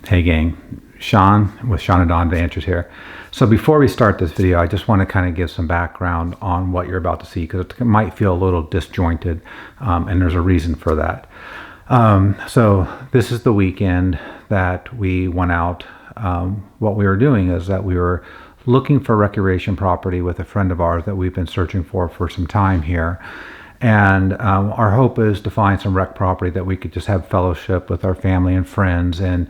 Hey gang, Sean with Sean and Don Adventures here. So before we start this video, I just want to kind of give some background on what you're about to see, because it might feel a little disjointed, and there's a reason for that. So this is the weekend that we went out. What we were doing is that we were looking for recreation property with a friend of ours that we've been searching for some time here. And our hope is to find some rec property that we could just have fellowship with our family and friends and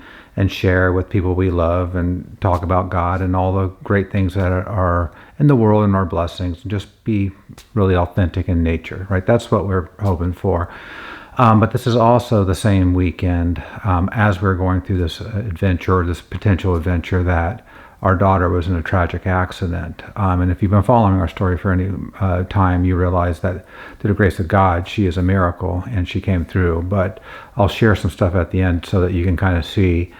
share with people we love and talk about God and all the great things that are in the world and our blessings, and just be really authentic in nature, right? That's what we're hoping for. But this is also the same weekend as we're going through this adventure, this potential adventure, that our daughter was in a tragic accident. And if you've been following our story for any time, you realize that through the grace of God, she is a miracle and she came through. But I'll share some stuff at the end so that you can kind of see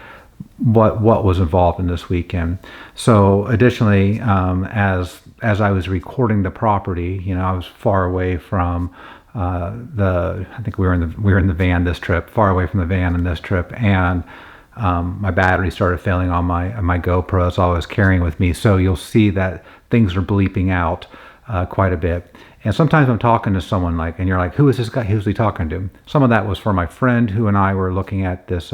what was involved in this weekend. So additionally, as I was recording the property, you know, I was far away from I think we were in the van this trip, far away from the van in this trip, and my battery started failing on my GoPro, so I was carrying with me. So you'll see that things are bleeping out quite a bit. And sometimes I'm talking to someone and you're like, who is this guy? Who's he talking to? Some of that was for my friend who and I were looking at this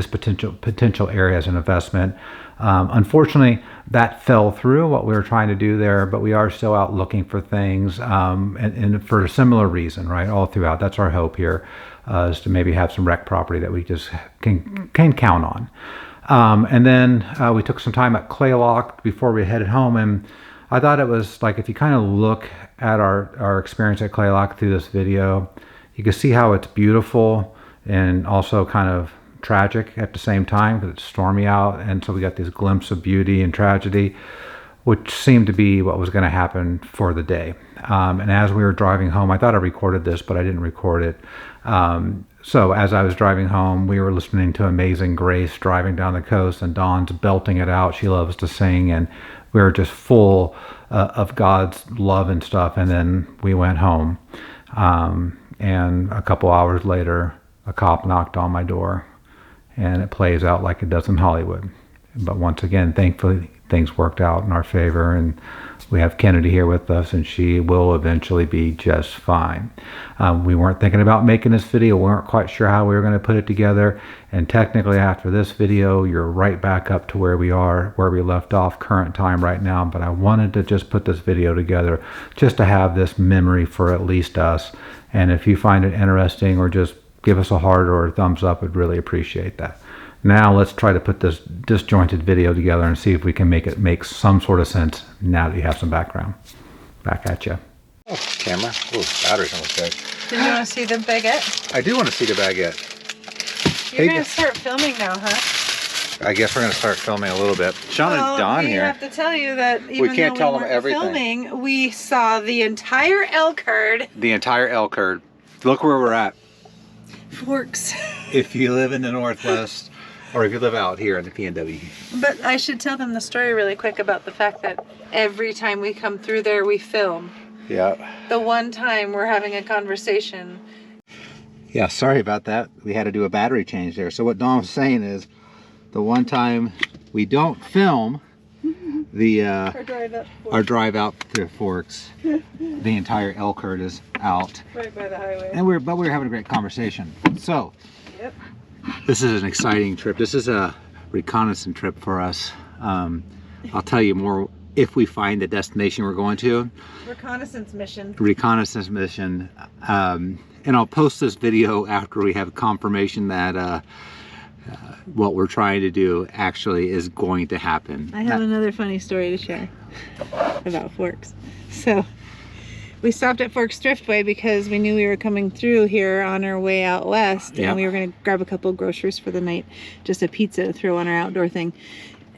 potential area as an investment. Unfortunately, that fell through, what we were trying to do there, but we are still out looking for things, and for a similar reason, right? All throughout. That's our hope here, is to maybe have some rec property that we just can count on. And then we took some time at Claylock before we headed home, and I thought it was like, if you kind of look at our experience at Claylock through this video, you can see how it's beautiful and also kind of tragic at the same time, because it's stormy out, and so we got this glimpse of beauty and tragedy, which seemed to be what was going to happen for the day. And as we were driving home, I thought I recorded this, but I didn't record it. So as I was driving home, we were listening to Amazing Grace driving down the coast, and Dawn's belting it out. She loves to sing, and we were just full of God's love and stuff. And then we went home, and a couple hours later, a cop knocked on my door, and it plays out like it does in Hollywood. But once again, thankfully, things worked out in our favor, and we have Kennedy here with us, and she will eventually be just fine. We weren't thinking about making this video. We weren't quite sure how we were going to put it together, and technically after this video, you're right back up to where we left off, current time right now. But I wanted to just put this video together just to have this memory for at least us. And if you find it interesting, or just give us a heart or a thumbs up, I'd really appreciate that. Now let's try to put this disjointed video together and see if we can make it make some sort of sense now that you have some background. Back at you. Oh, camera. Oh, battery's almost dead. Do you want to see the baguette? I do want to see the baguette. You're going to start filming now, huh? I guess we're going to start filming a little bit. Sean and Don here. We have to tell you that even we can't tell them everything. Filming, we saw the entire elk herd. The entire elk herd. Look where we're at. Forks. If you live in the Northwest, or if you live out here in the PNW. But I should tell them the story really quick about the fact that every time we come through there, we film. Yeah. The one time we're having a conversation. Yeah, sorry about that. We had to do a battery change there. So what Dawn was saying is, the one time we don't film the our drive out to Forks, the entire elk herd is out. Right by the highway. And but we were having a great conversation. So. Yep. This is an exciting trip. This is a reconnaissance trip for us. I'll tell you more if we find the destination we're going to. Reconnaissance mission. Reconnaissance mission. And I'll post this video after we have confirmation that what we're trying to do actually is going to happen. I have another funny story to share about Forks. So we stopped at Forks Thriftway because we knew we were coming through here on our way out west, and we were going to grab a couple of groceries for the night, just a pizza to throw on our outdoor thing.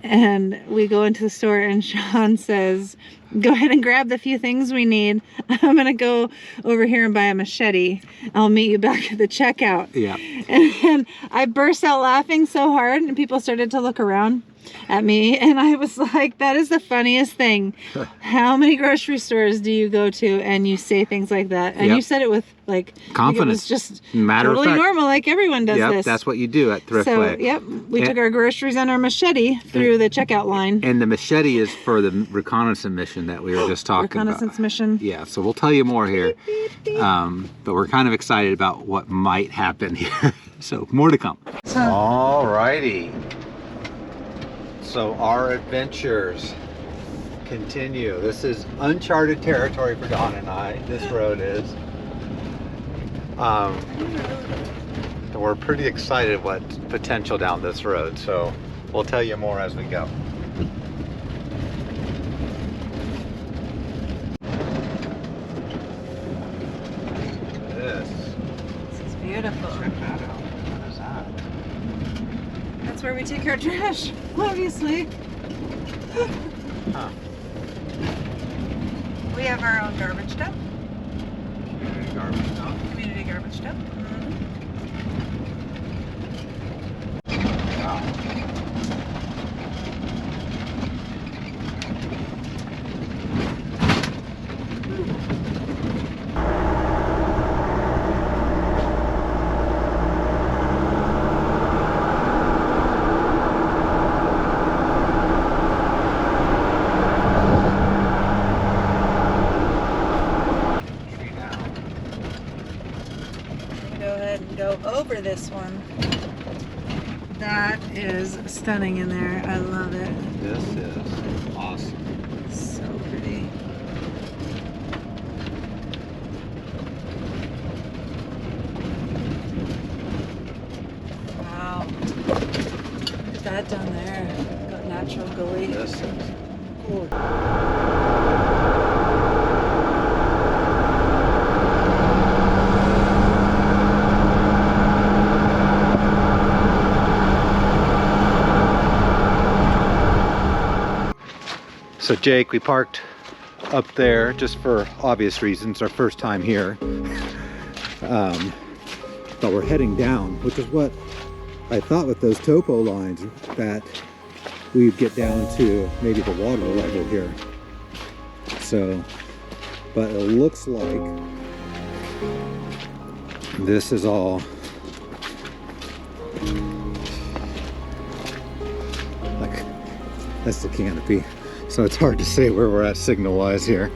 And we go into the store, and Sean says, go ahead and grab the few things we need. I'm gonna go over here and buy a machete. I'll meet you back at the checkout. Yeah. And I burst out laughing so hard, and people started to look around at me, and I was like, that is the funniest thing. How many grocery stores do you go to and you say things like that? And Yep. you said it with like Confidence. It was just Matter of totally fact. normal, like everyone does Yep, this. that's what you do at So, Thriftway. yep, we took our groceries and our machete through the checkout line. And the machete is for the reconnaissance mission that we were just talking Reconnaissance about. mission. Yeah, so we'll tell you more here. But we're kind of excited about what might happen here. So more to come. All righty. So our adventures continue. This is uncharted territory for Dawn and I. This road is. And we're pretty excited what's potential down this road. So we'll tell you more as we go. This is beautiful. Check that out. What is that? That's where we take our trash, obviously. Huh. We have our own garbage dump. Community garbage dump. Community garbage dump. Wow. Go ahead and go over this one. That is stunning in there. I love it. This is awesome. So pretty. Wow. Look at that down there. Got natural gully. This is cool. So Jake, we parked up there just for obvious reasons, our first time here. But we're heading down, which is what I thought with those topo lines, that we'd get down to maybe the water level here. So, but it looks like this is all like, that's the canopy. So it's hard to say where we're at signal-wise here.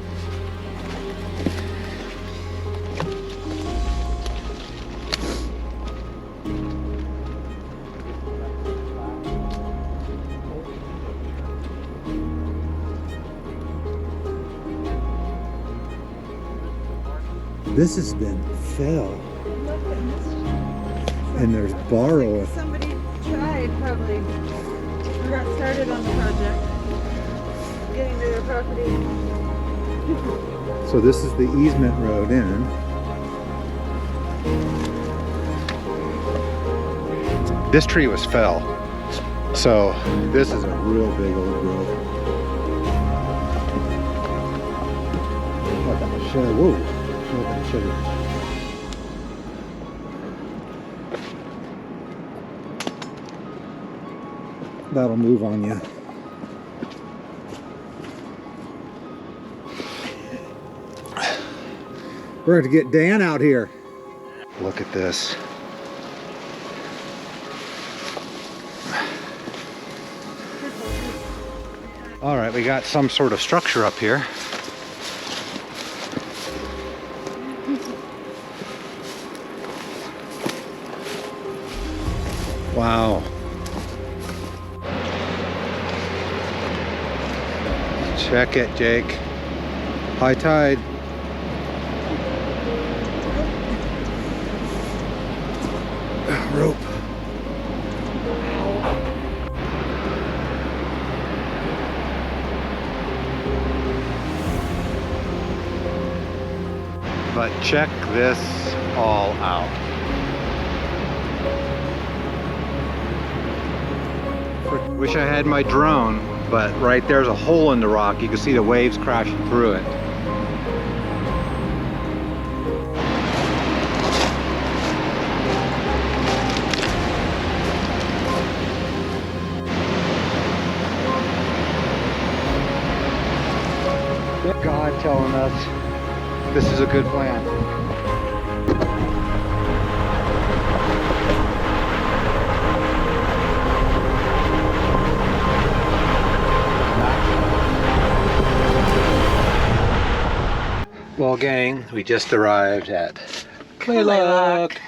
This has been fell. And there's borrow. Somebody tried probably, or got started on the project, getting to their property. So this is the easement road in. This tree was fell. So this is a real big old growth. What the shit? Whoa. What the shit? That'll move on you. We're going to get Dan out here. Look at this. All right, we got some sort of structure up here. Wow. Check it, Jake. High tide. Rope. But check this all out. Wish I had my drone. but right there's a hole in the rock. You can see the waves crashing through it. God telling us this is a good plan. Well, gang, we just arrived at Claylock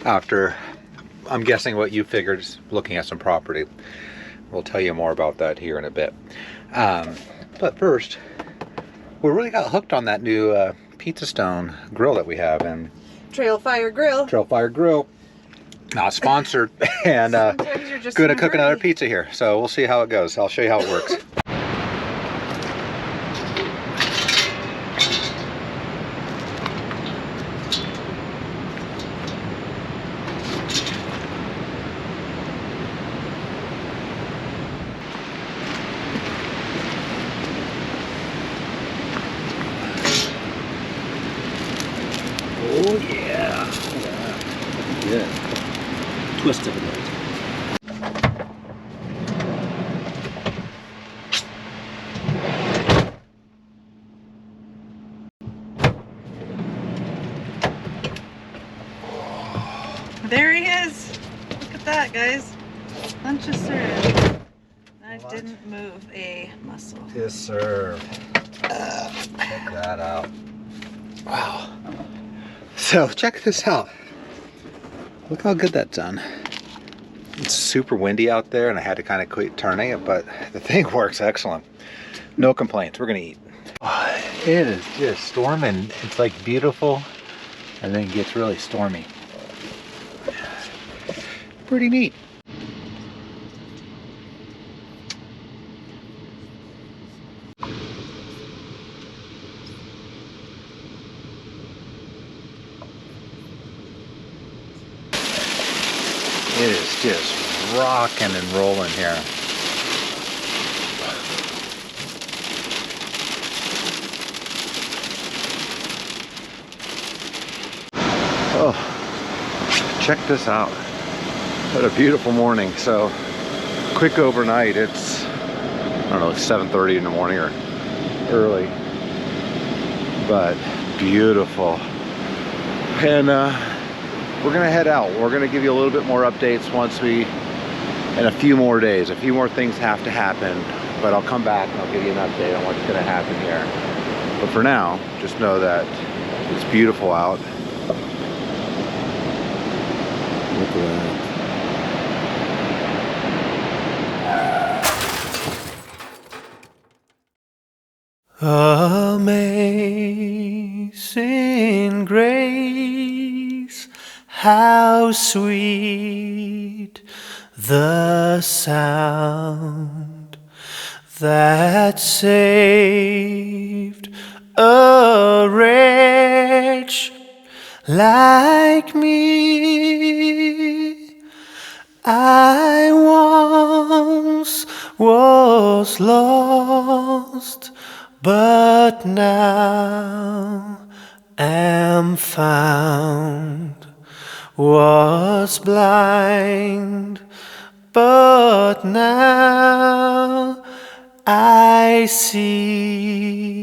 after, I'm guessing what you figured, is looking at some property. We'll tell you more about that here in a bit. But first, we really got hooked on that new Pizza Stone grill that we have, and Trailfire Grill, not sponsored, and Sometimes you're just gonna in a cook another hurry. pizza here. So we'll see how it goes. I'll show you how it works. Oh yeah. Yeah. Twist of it. There he is. Look at that, guys. Lunch is served. I didn't move a muscle. Yes, sir. Check that out. Wow. So check this out. Look how good that's done. It's super windy out there, and I had to kind of quit turning it, but the thing works excellent. No complaints. We're gonna eat. It is just storming. It's like beautiful, and then it gets really stormy. Pretty neat. It is just rocking and rolling here. Oh, check this out. What a beautiful morning. So quick overnight. It's, I don't know, 7:30 in the morning or early, but beautiful. And we're gonna head out. We're gonna give you a little bit more updates once we, in a few more days. A few more things have to happen, but I'll come back and I'll give you an update on what's gonna happen here. But for now, just know that it's beautiful out. Look at that. Amazing grace, how sweet the sound that saved a wretch like me. I once was lost, but now am found. Was blind, but now I see.